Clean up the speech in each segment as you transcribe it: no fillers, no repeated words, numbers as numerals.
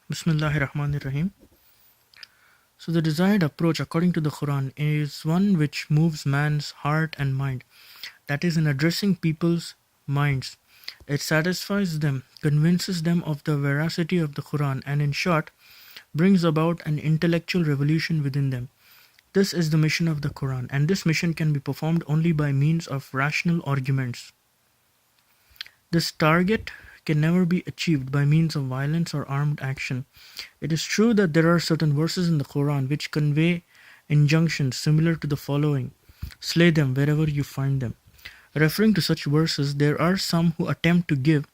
Bismillahir Rahmanir Rahim. So, the desired approach, according to the Quran, is one which moves man's heart and mind. That is, in addressing people's minds. It satisfies them, convinces them of the veracity of the Quran, and in short, brings about an intellectual revolution within them. This is the mission of the Quran, and this mission can be performed only by means of rational arguments. This target can never be achieved by means of violence or armed action. It is true that there are certain verses in the Quran which convey injunctions similar to the following: slay them wherever you find them. Referring to such verses, there are some who attempt to give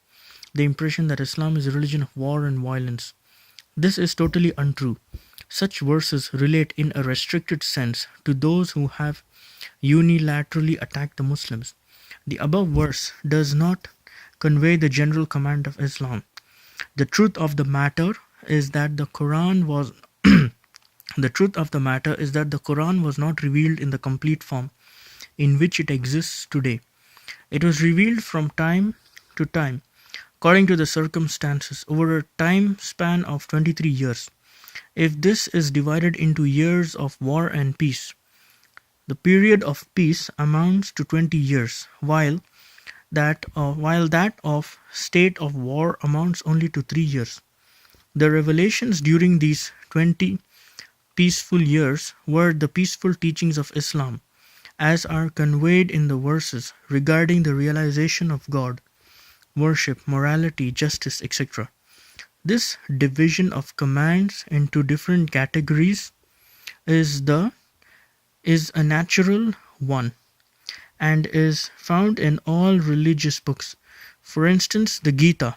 the impression that Islam is a religion of war and violence. This is totally untrue. Such verses relate in a restricted sense to those who have unilaterally attacked the Muslims. The above verse does not convey the general command of Islam. The truth of the matter is that the Quran was not revealed in the complete form in which it exists today. It was revealed from time to time, according to the circumstances, over a time span of 23 years. If this is divided into years of war and peace, the period of peace amounts to 20 years, while that of state of war amounts only to 3 years. The revelations during these 20 peaceful years were the peaceful teachings of Islam, as are conveyed in the verses regarding the realization of God, worship, morality, justice, etc. This division of commands into different categories is a natural one and is found in all religious books. For instance, the Gita,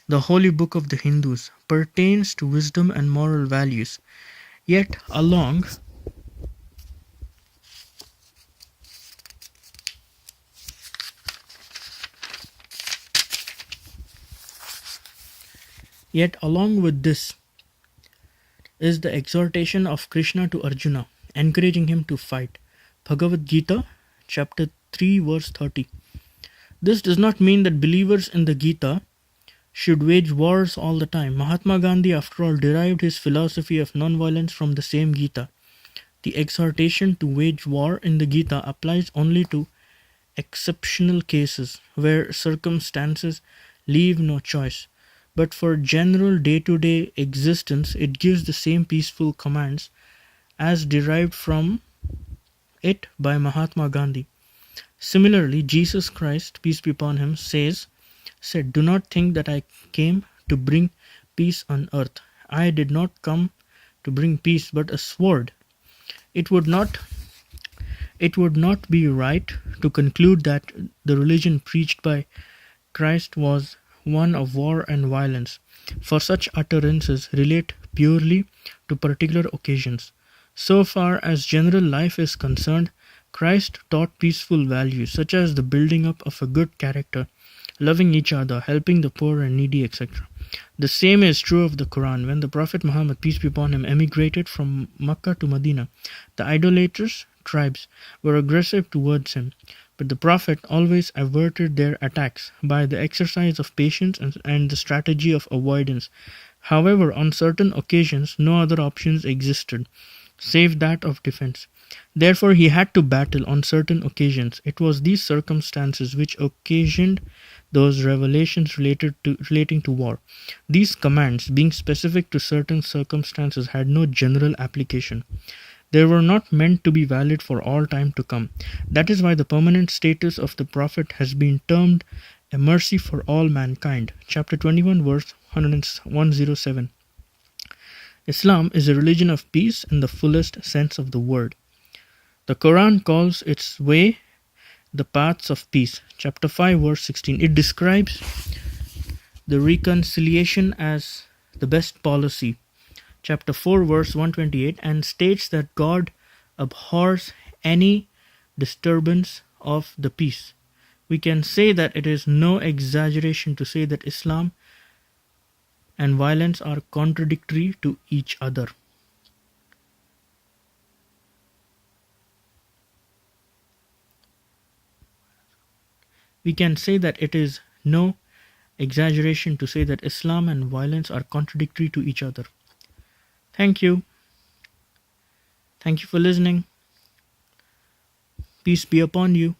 the holy book of the Hindus, pertains to wisdom and moral values. Yet along with this is the exhortation of Krishna to Arjuna, encouraging him to fight. Bhagavad Gita, chapter 3, verse 30. This does not mean that believers in the Gita should wage wars all the time. Mahatma Gandhi, after all, derived his philosophy of non-violence from the same Gita. The exhortation to wage war in the Gita applies only to exceptional cases where circumstances leave no choice. But for general day-to-day existence, it gives the same peaceful commands as derived from it by Mahatma Gandhi. Similarly, Jesus Christ, peace be upon him, said, "Do not think that I came to bring peace on earth. I did not come to bring peace, but a sword." It would not be right to conclude that the religion preached by Christ was one of war and violence, for such utterances relate purely to particular occasions. So far as general life is concerned, Christ taught peaceful values such as the building up of a good character, loving each other, helping the poor and needy, etc. The same is true of the Quran. When the Prophet Muhammad, peace be upon him, emigrated from Mecca to Medina, the idolatrous tribes were aggressive towards him, but the Prophet always averted their attacks by the exercise of patience and the strategy of avoidance. However, on certain occasions, no other options existed, save that of defense. Therefore, he had to battle on certain occasions. It was these circumstances which occasioned those revelations relating to war. These commands, being specific to certain circumstances, had no general application. They were not meant to be valid for all time to come. That is why the permanent status of the Prophet has been termed a mercy for all mankind. Chapter 21, verse 107. Islam is a religion of peace in the fullest sense of the word. The Quran calls its way the paths of peace. Chapter 5, verse 16. It describes the reconciliation as the best policy. Chapter 4, verse 128, and states that God abhors any disturbance of the peace. We can say that it is no exaggeration to say that Islam and violence are contradictory to each other. We can say that it is no exaggeration to say that Islam and violence are contradictory to each other. Thank you. Thank you for listening. Peace be upon you.